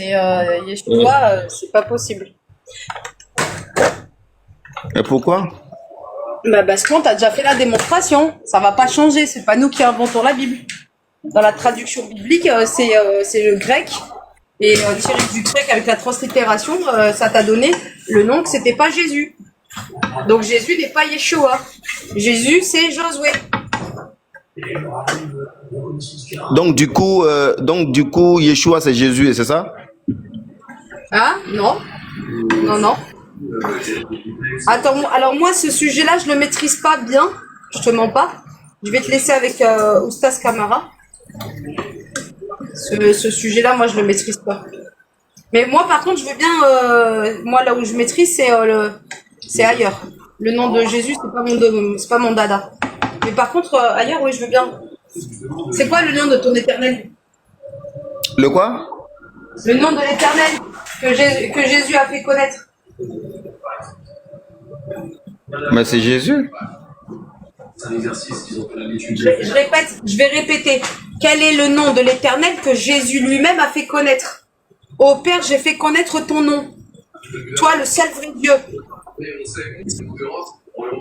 Et Yeshua, c'est pas possible. Et pourquoi? Bah parce qu'on t'a déjà fait la démonstration. Ça va pas changer. C'est pas nous qui inventons la Bible. Dans la traduction biblique, c'est le grec. Et tiré du grec avec la translittération, ça t'a donné le nom que c'était pas Jésus. Donc Jésus n'est pas Yeshua. Jésus, c'est Josué. Donc du coup, Yeshua c'est Jésus, c'est ça? Ah, non. Non, non. Attends, alors moi, ce sujet-là, je le maîtrise pas bien. Je te mens pas. Je vais te laisser avec Oustas Kamara. Ce sujet-là, moi, je le maîtrise pas. Mais moi, par contre, je veux bien. Moi, là où je maîtrise, c'est ailleurs. Le nom de Jésus, c'est pas mon dada. Mais par contre, ailleurs, oui, je veux bien. C'est quoi le nom de ton éternel? Le quoi? Le nom de l'éternel que Jésus a fait connaître. Mais c'est Jésus. Je répète, je vais répéter. Quel est le nom de l'éternel que Jésus lui-même a fait connaître? Ô Père, j'ai fait connaître ton nom. Toi, le seul vrai Dieu.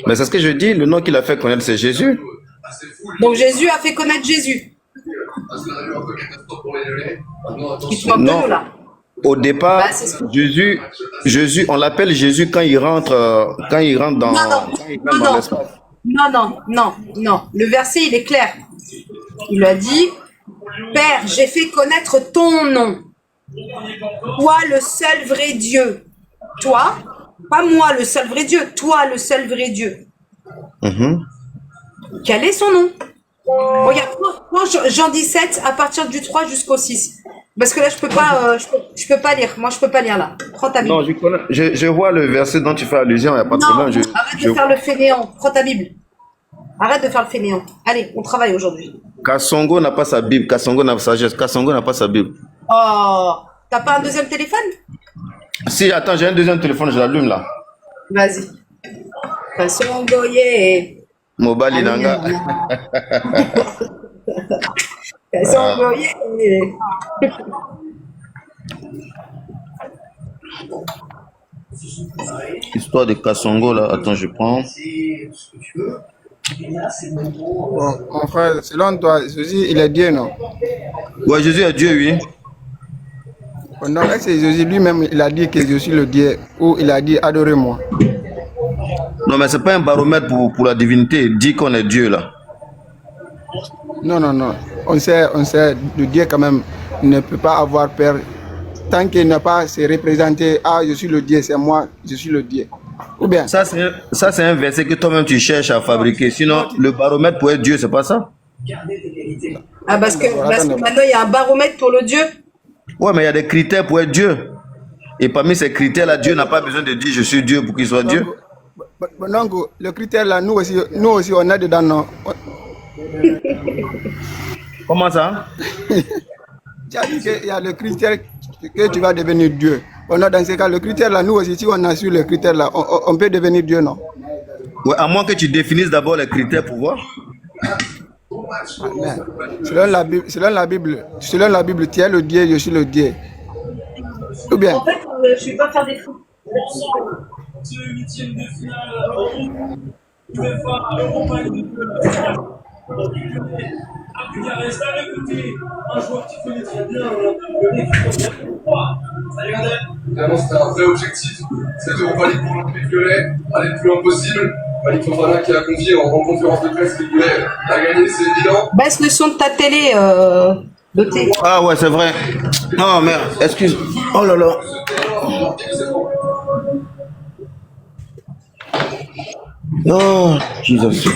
Mais c'est ce que je dis, le nom qu'il a fait connaître c'est Jésus. Donc Jésus a fait connaître Jésus. Il te manque de Non. nous, là. Au départ, Bah, c'est ce que- Jésus, on l'appelle Jésus quand il rentre dans, Non, non, quand il rentre non, dans non, l'espace. non. Le verset, il est clair. Il a dit, Père, j'ai fait connaître ton nom. Toi, le seul vrai Dieu. Toi, pas moi, le seul vrai Dieu. Toi, le seul vrai Dieu. Mhm. Quel est son nom? Regarde, prends Jean 17 à partir du 3 jusqu'au 6. Parce que là, je peux pas, je peux pas lire. Moi, je peux pas lire là. Prends ta Bible. Non, je vois le verset dont tu fais allusion, il n'y a pas de Non, problème. arrête de faire le fainéant. Prends ta Bible. Arrête de faire le fainéant. Allez, on travaille aujourd'hui. Kassongo n'a pas sa Bible, Kassongo n'a pas sa sagesse, Kassongo n'a pas sa Bible. Oh, t'as pas un deuxième téléphone? Si, attends, j'ai un deuxième téléphone, je l'allume là. Vas-y. Kasongoye. Mobile Inanga. Kasongoye. Histoire de Kassongo là, attends, je prends. Bon, mon frère, selon toi, Jésus, il est Dieu, non? Ouais, Jésus est Dieu, oui. Bon, donc, est-ce que Jésus lui-même, il a dit que je suis le Dieu, ou il a dit adorez-moi? Non, mais c'est pas un baromètre pour la divinité, dit qu'on est Dieu là. Non, non, non. On sait, le Dieu quand même ne peut pas avoir peur tant qu'il n'a pas se représenter, ah, je suis le Dieu, c'est moi, je suis le Dieu. Ou bien, Ça, c'est un verset que toi-même tu cherches à fabriquer. Sinon, le baromètre pour être Dieu, c'est pas ça? Ah, parce que maintenant, il y a un baromètre pour le Dieu. Ouais, mais il y a des critères pour être Dieu. Et parmi ces critères-là, Dieu n'a pas besoin de dire je suis Dieu pour qu'il soit Dieu. donc, le critère là, nous aussi on est dedans, non? Comment ça? Tu as dit qu'il y a le critère que tu vas devenir Dieu. Bon, dans ce cas, le critère là, nous aussi, si on a su le critère là, on peut devenir Dieu, non? Ouais, à moins que tu définisses d'abord les critères pour voir. Mais, selon la Bible, tu es le Dieu, je suis le Dieu. Ou bien, En fait, je suis pas faire des fous. Évidemment, c'était un vrai objectif. C'était Europa League pour l'Olympique Lyonnais, aller le plus loin possible. Malik Fofana qui a confié en conférence de presse qu'il voulait la gagner, c'est évident. Baisse le son de ta télé, Doté. Ah ouais, c'est vrai. Oh merde, excuse. Oh là là. Oh, Jesus.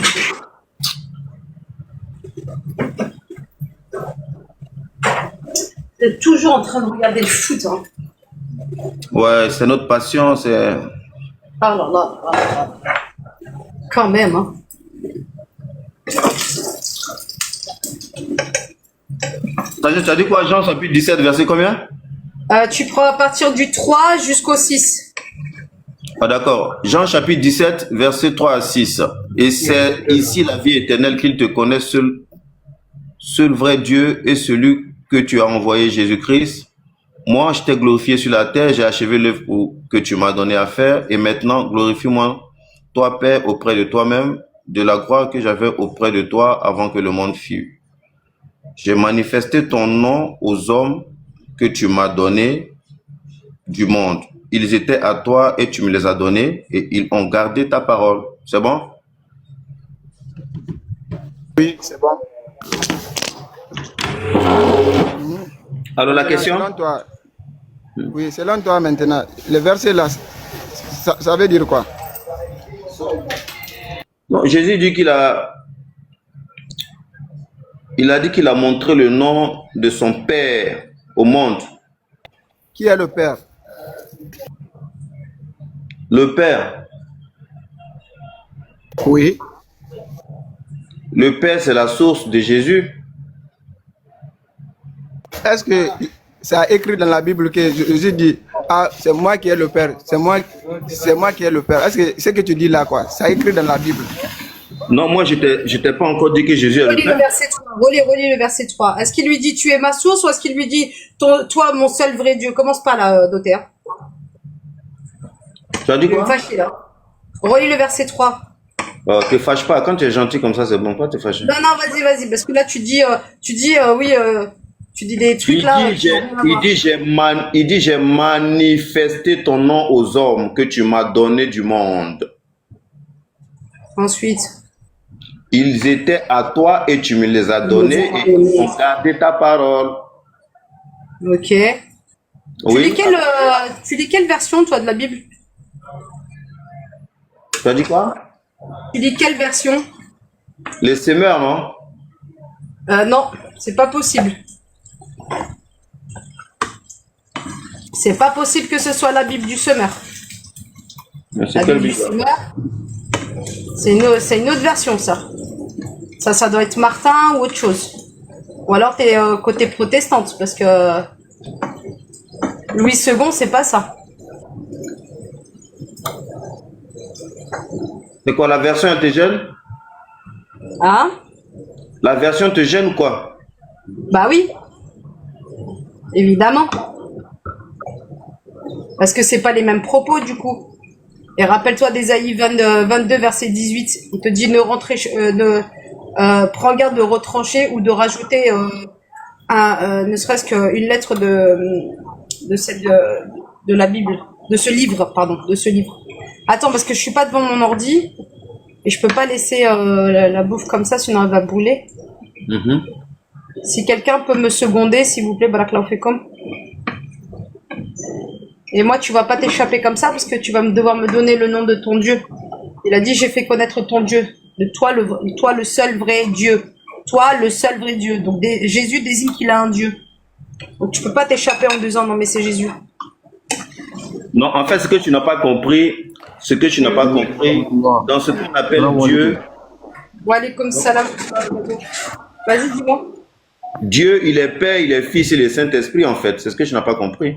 T'es toujours en train de regarder le foot, hein. Ouais, c'est notre passion, c'est... Ah là là, là là. Quand même, hein. Tu as dit quoi, Jean, chapitre 17, verset combien? Tu prends à partir du 3 jusqu'au 6. Ah d'accord. Jean chapitre 17, verset 3 à 6. Et c'est ici la vie éternelle qu'ils te connaissent seul vrai Dieu et celui que tu as envoyé, Jésus-Christ. moi, je t'ai glorifié sur la terre, j'ai achevé l'œuvre que tu m'as donné à faire, et maintenant, glorifie-moi, toi, Père, auprès de toi-même, de la gloire que j'avais auprès de toi avant que le monde fût. J'ai manifesté ton nom aux hommes que tu m'as donnés du monde. Ils étaient à toi et tu me les as donnés, et ils ont gardé ta parole. C'est bon? Oui, c'est bon. Alors, la question? Selon toi, oui, selon toi maintenant, le verset là, ça veut dire quoi? Non, Jésus dit qu'il a dit qu'il a montré le nom de son Père au monde. Qui est le Père? Le Père. Oui. Le Père, c'est la source de Jésus. Est-ce que ça a écrit dans la Bible que Jésus dit, ah, c'est moi qui est le Père, c'est moi qui est le Père. Est-ce que ce que tu dis là, quoi, ça a écrit dans la Bible? Non, moi, je t'ai pas encore dit que Jésus est le Relis le Père. verset 3. Relis le verset 3. Est-ce qu'il lui dit tu es ma source ou est-ce qu'il lui dit toi mon seul vrai Dieu? Commence pas là, Doter. Tu as dit Tu me quoi? fâches là. Relis le verset 3. Te fâche pas. Quand tu es gentil comme ça, c'est bon. Pas te fâcher. Non, vas-y. Parce que là, tu dis oui, tu dis des trucs là. Il dit, j'ai manifesté ton nom aux hommes que tu m'as donné du monde. Ensuite. Ils étaient à toi et tu me les as donnés et ils ont gardé ta parole. Ok. Oui. Tu lis quelle version, toi, de la Bible? Tu as dit quoi? Tu lis quelle version? Les semeurs, non? Non, c'est pas possible. C'est pas possible que ce soit la Bible du semeur. Mais c'est La quelle Bible du Bible? semeur, c'est une autre version, ça. Ça doit être Martin ou autre chose. Ou alors t'es côté protestante, parce que Louis II, c'est pas ça. C'est quoi, la version elle te gêne? Hein? La version te gêne ou quoi? Bah oui. Évidemment. Parce que c'est pas les mêmes propos, du coup. Et rappelle-toi d'Ésaïe 22, verset 18. Il te dit prends garde de retrancher ou de rajouter ne serait-ce qu'une lettre de la Bible, de ce livre. Attends, parce que je suis pas devant mon ordi et je peux pas laisser la bouffe comme ça, sinon elle va brûler. Si quelqu'un peut me seconder, s'il vous plaît, Barakla comme. Et moi, tu vas pas t'échapper comme ça parce que tu vas devoir me donner le nom de ton Dieu. Il a dit, j'ai fait connaître ton Dieu, de toi le seul vrai Dieu. Toi, le seul vrai Dieu. Donc Jésus désigne qu'il a un Dieu. Donc tu peux pas t'échapper en disant, non mais c'est Jésus. Non, en fait, ce que tu n'as pas compris, dans ce qu'on appelle Dieu, Wa alaykoum salam. Vas-y, dis-moi. Dieu, il est Père, il est Fils, il est Saint-Esprit, en fait. C'est ce que tu n'as pas compris.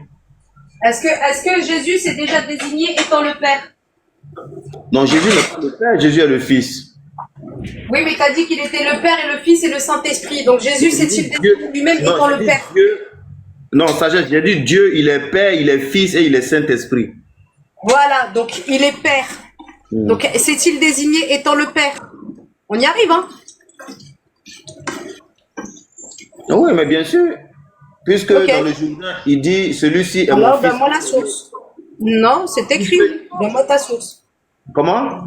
Est-ce que Jésus s'est déjà désigné étant le Père? Non, Jésus n'est pas le Père, Jésus est le Fils. Oui, mais tu as dit qu'il était le Père et le Fils et le Saint-Esprit. Donc Jésus s'est-il désigné lui-même étant le Père? Non, sagesse, j'ai dit Dieu, il est Père, il est Fils et il est Saint-Esprit. Voilà, donc il est Père. Donc s'est-il désigné étant le Père? On y arrive, hein? Oui, mais bien sûr. Puisque Ok. dans le journal, il dit, celui-ci est Alors, mon fils. donne-moi la source. Non, c'est écrit. Donne-moi ta source. Comment?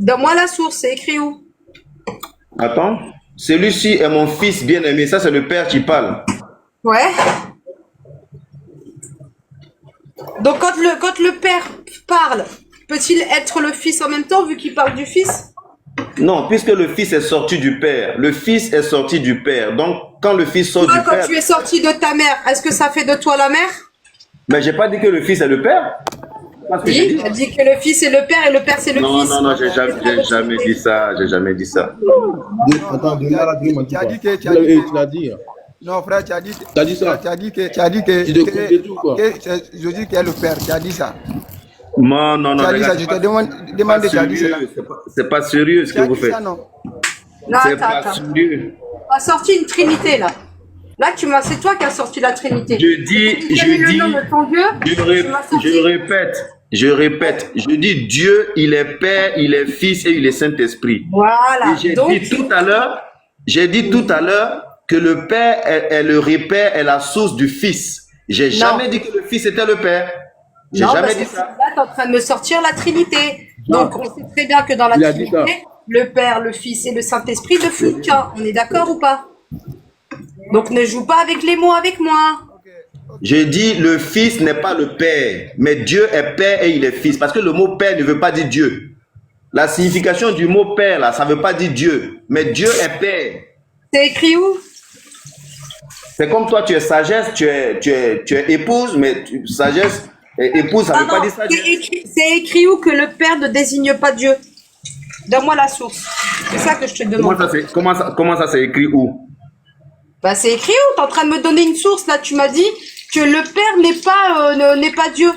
Donne-moi la source, c'est écrit où? Attends. Celui-ci est mon fils bien-aimé. Ça, c'est le Père qui parle. Ouais. Donc quand le Père parle, peut-il être le Fils en même temps vu qu'il parle du Fils? Non, puisque le Fils est sorti du Père. Le Fils est sorti du Père. Donc, quand le Fils sort Toi, du quand Père... tu es sorti de ta mère, est-ce que ça fait de toi la mère? Mais j'ai pas dit que le Fils est le Père. C'est pas ce que j'ai Oui, dit. tu as dit que le Fils est le Père et le Père c'est le Non, Fils. non, non, j'ai jamais dit ça. J'ai jamais dit ça. Attends, dis-moi Tu as dit que tu l'as dit. non frère, tu as dit T'as dit ça. tu as dit que Tu découvres de tout, quoi. que c'est Jésus qui est le Père, tu as dit ça. Non, non, non. Tu as dit les ça, gars, je c'est te pas- demande, pas tu as dit ça. sérieux, c'est pas sérieux ce Tu que as vous dit faites. ça, non? Non, C'est attends, pas attends. sérieux. On a sorti une trinité là. C'est toi qui as sorti la Trinité. Je dis, Tu as mis le nom de ton Dieu, tu m'as sorti. je répète, je dis Dieu, il est Père, il est Fils et il est Saint-Esprit. Voilà. Et j'ai dit tout à l'heure que le Père est le repère, est la source du Fils. J'ai jamais dit que le Fils était le Père. J'ai Non, jamais parce dit que ça. là, tu es en train de me sortir la Trinité. Donc, on sait très bien que dans la Il a dit Trinité, ça. le Père, le Fils et le Saint-Esprit ne font qu'un. On est d'accord ou pas? Donc, ne joue pas avec les mots avec moi. J'ai dit le Fils n'est pas le Père, mais Dieu est Père et il est Fils. Parce que le mot Père ne veut pas dire Dieu. La signification du mot Père, là, ça ne veut pas dire Dieu, mais Dieu est Père. C'est écrit où? C'est comme toi, tu es sagesse, tu es épouse, mais sagesse, et épouse, ça ne veut pas dire sagesse. C'est écrit où que le Père ne désigne pas Dieu? Donne-moi la source. C'est ça que je te demande. Comment ça c'est écrit où? Bah, c'est écrit où? T'es en train de me donner une source, là. Tu m'as dit que le Père n'est pas Dieu.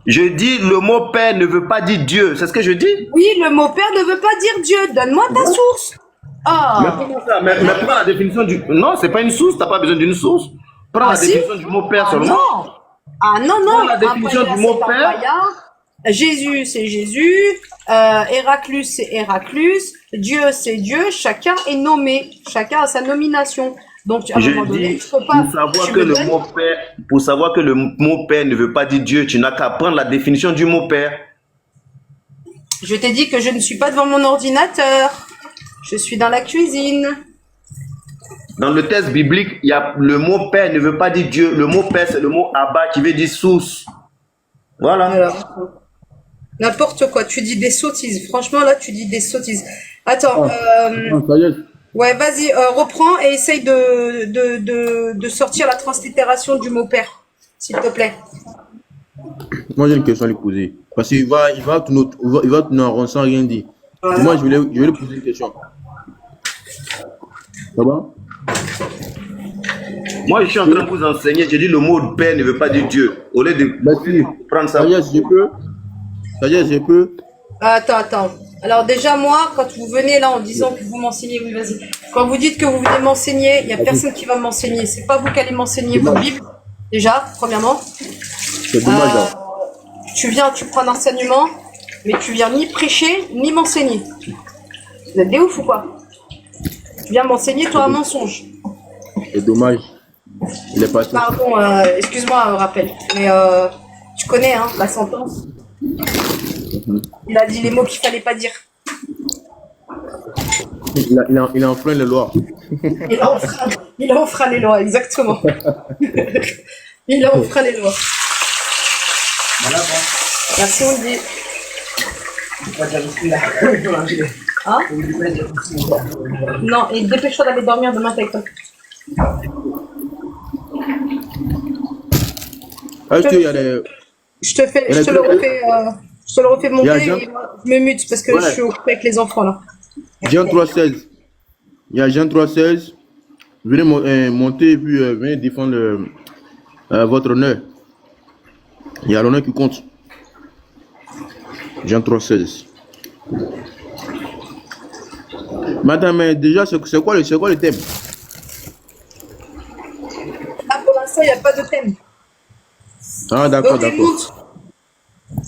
Je dis le mot Père ne veut pas dire Dieu. C'est ce que je dis? Oui, le mot Père ne veut pas dire Dieu. Donne-moi ta source. Mais Ah. comment ça? Mais prends la définition du... Non, c'est pas une source, t'as pas besoin d'une source. Prends la Si. définition du mot Père Ah seulement. non. Ah non, non. Prends la définition Un païen, du mot c'est un Père. païen. Jésus, c'est Jésus. Héraclus, c'est Héraclus. Dieu, c'est Dieu. Chacun est nommé. Chacun a sa nomination. Donc, à un Je moment donné, dis, je peux pas. pour savoir tu que me le donnes- mot Père, pour savoir que le mot Père ne veut pas dire Dieu, tu n'as qu'à prendre la définition du mot Père. Je t'ai dit que je ne suis pas devant mon ordinateur. Je suis dans la cuisine. Dans le texte biblique, il y a le mot Père ne veut pas dire Dieu. Le mot Père, c'est le mot Abba qui veut dire source. Voilà. Alors, n'importe quoi. Tu dis des sottises. Franchement, là, tu dis des sottises. Attends. Non, sagesse. Ouais, vas-y, reprends et essaye de sortir la translittération du mot père, s'il te plaît. Moi, j'ai une question à lui poser. Parce qu'il va tourner en rond sans rien dire. Voilà. Moi, je vais lui poser une question. Ça va? Moi, je suis en train de vous enseigner. J'ai dit le mot Père ne veut pas dire Dieu. Au lieu de Merci. prendre ça. Sagesse, je peux? Sagesse, je peux? Attends. Alors déjà, moi, quand vous venez là en disant que vous m'enseignez, oui, vas-y. Quand vous dites que vous venez m'enseigner, il n'y a personne qui va m'enseigner. C'est pas vous qui allez m'enseigner vos Bibles, déjà, premièrement. C'est dommage, là. Tu viens, tu prends un enseignement, mais tu viens ni prêcher, ni m'enseigner. Vous êtes des ouf ou quoi? Tu viens m'enseigner, toi, un mensonge. C'est dommage. Il est parti. Pardon, excuse-moi, rappel. Mais tu connais, hein, la sentence. Il a dit les mots qu'il fallait pas dire. Il a enfreint les lois. Il a enfreint les lois, exactement. Il a enfreint les lois. Merci, on dit. Hein? Non, et dépêche-toi d'aller dormir demain avec toi. Est-ce qu'il y a des... Je te le refais monter Il y a et je me mute parce que Ouais. je suis occupée avec les enfants là. Jean 3,16. Il y a Jean 3,16. Venez monter et puis venez défendre votre honneur. Il y a l'honneur qui compte. Jean 3,16. Madame, mais déjà, c'est quoi le thème? Là pour l'instant, il n'y a pas de thème. Ah, d'accord, Doté d'accord. monte.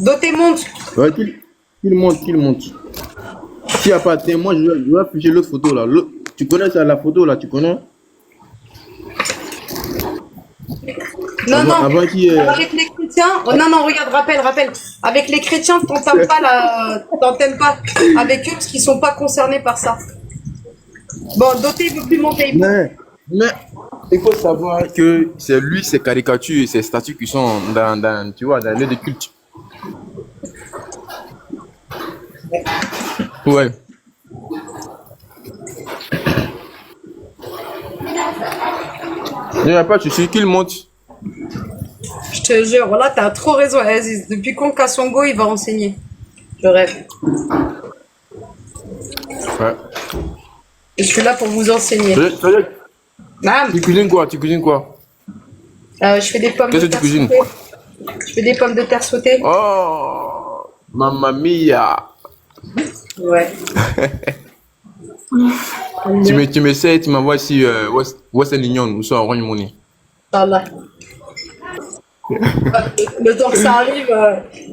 Doté monte. Ouais, qu'il monte. S'il n'y a pas de thème, moi, je vais afficher l'autre photo là. Tu connais ça, la photo là, tu connais? Non, Avant qu'il y ait- avec les chrétiens, non, regarde, rappelle. Avec les chrétiens, t'entends pas avec eux parce qu'ils sont pas concernés par ça. Bon, Doté, il veut plus monter. Mais il faut savoir que c'est lui, ses caricatures et ses statues qui sont tu vois, dans les lieux de culte. Ouais. Il n'y a pas de souci, qu'il monte. Je te jure, là, t'as trop raison, Aziz. Depuis quand Kassongo, il va enseigner? Je rêve. Ouais. Je suis là pour vous enseigner. Mam, Tu cuisines quoi? je fais des pommes de Qu'est-ce que terre tu cuisines? sautées. Je fais des pommes de terre sautées. Oh, mamma mia. Ouais. Tu me sais, tu m'envoies si Western Union ou soit Orange Money. Inch'Allah. Le temps que ça arrive,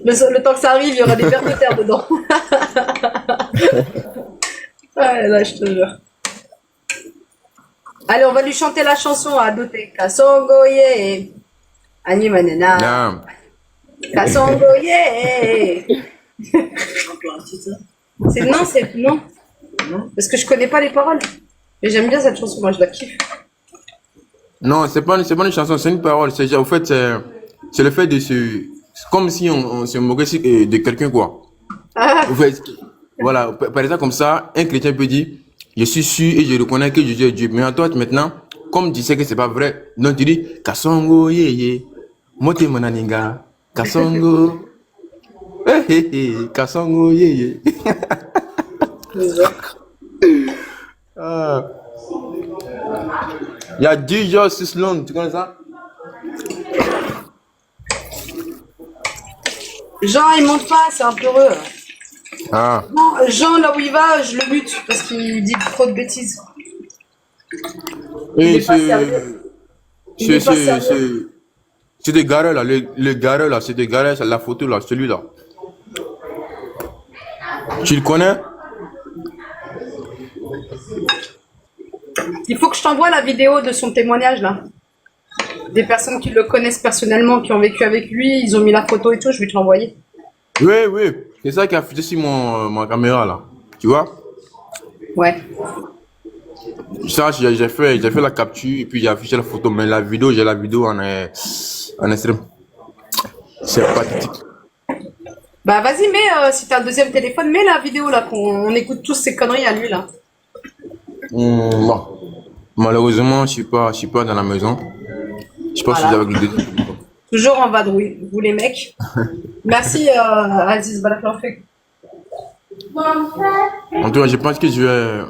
le temps que ça arrive, il y aura des vers de terre dedans. Ouais, là, je te jure. Allez, on va lui chanter la chanson à Doté. Kasongoye. Ani manena. Non. Kasongoye. C'est non. Parce que je connais pas les paroles. Mais j'aime bien cette chanson, moi je la kiffe. Non, c'est pas une chanson, c'est une parole. C'est en fait, c'est le fait de se, c'est comme si on se moquait de quelqu'un quoi. Ah, En fait, voilà, par exemple comme ça, un chrétien peut dire, je suis sûr et je reconnais que Jésus est Dieu. Mais toi maintenant, comme tu sais que c'est pas vrai, donc tu dis, Kasongo yeye, mote monaninga, Kasongo, Kasongo yeye. Ah. Il y a Jesus Island, tu connais ça? Jean, il monte pas, c'est un peu heureux. Ah. Non, Jean, là où il va, je le bute parce qu'il dit trop de bêtises. Il Et est pas sérieux. Il est pas sérieux. c'est des gareurs là, le gareur là, c'est des gareurs, c'est la photo là, celui-là. Tu le connais? Il faut que je t'envoie la vidéo de son témoignage là. Des personnes qui le connaissent personnellement, qui ont vécu avec lui, ils ont mis la photo et tout, je vais te l'envoyer. Oui, c'est ça qui a affiché sur ma caméra là. Tu vois? Ouais. Ça, j'ai fait la capture et puis j'ai affiché la photo, mais la vidéo, j'ai la vidéo en extrême. C'est pathétique. Bah vas-y, mets, si t'as un deuxième téléphone, mets la vidéo là, qu'on écoute tous ces conneries à lui là. Bon. Malheureusement, je suis pas dans la maison. Je pense que je suis avec le deuxième. Toujours en vadrouille, vous les mecs. Merci Aziz Balaklanfek. En tout cas, je pense que je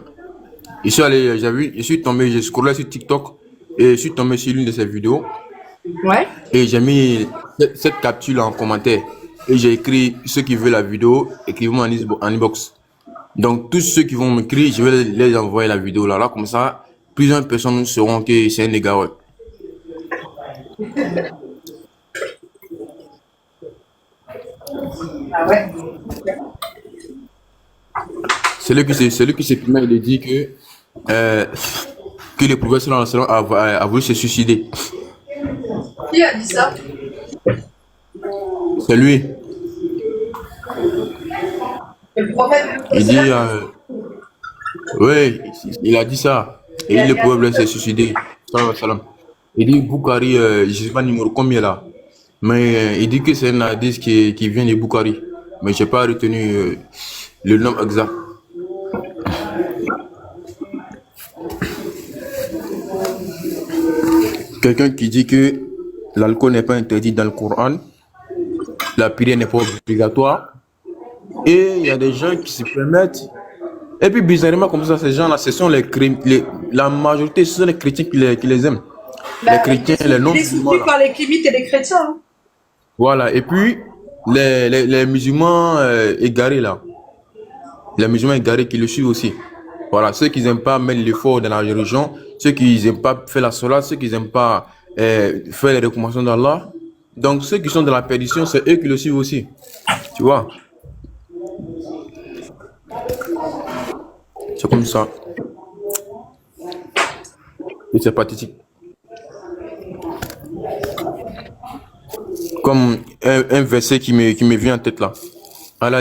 suis allé, je suis tombé, j'ai scrollé sur TikTok et je suis tombé sur l'une de ses vidéos Ouais. et j'ai mis cette capture là en commentaire et j'ai écrit ceux qui veulent la vidéo, écrivez-moi en inbox. Donc tous ceux qui vont m'écrire, je vais les envoyer la vidéo là, comme ça, plusieurs personnes sauront que c'est un dégât. Ouais. Ah ouais. C'est lui qui s'est permis de dire que le professeur a voulu se suicider. Qui a dit ça? C'est lui. Le prophète. Il dit, oui, il a dit ça. Et le prophète s'est suicidé. Salam. Il dit Boukari, je ne sais pas numéro combien là. Mais il dit que c'est un hadith qui vient de Boukari. Mais je n'ai pas retenu le nom exact. Quelqu'un qui dit que l'alcool n'est pas interdit dans le Coran, la prière n'est pas obligatoire, et il y a des gens qui se permettent. Et puis bizarrement comme ça, ces gens-là, ce sont la majorité, ce sont les chrétiens qui les aiment. Les chrétiens, les Il est soutenu non-musulmans. par les kémites et les chrétiens. Hein. Voilà, et puis les musulmans égarés là, les musulmans égarés qui le suivent aussi. Voilà, ceux qui n'aiment pas mettre l'effort dans la religion, ceux qui n'aiment pas faire la salat, ceux qui n'aiment pas faire les recommandations d'Allah. Donc ceux qui sont dans la perdition, c'est eux qui le suivent aussi. Tu vois? C'est comme ça. Et c'est pathétique. Comme un verset qui me vient en tête là. Allah dit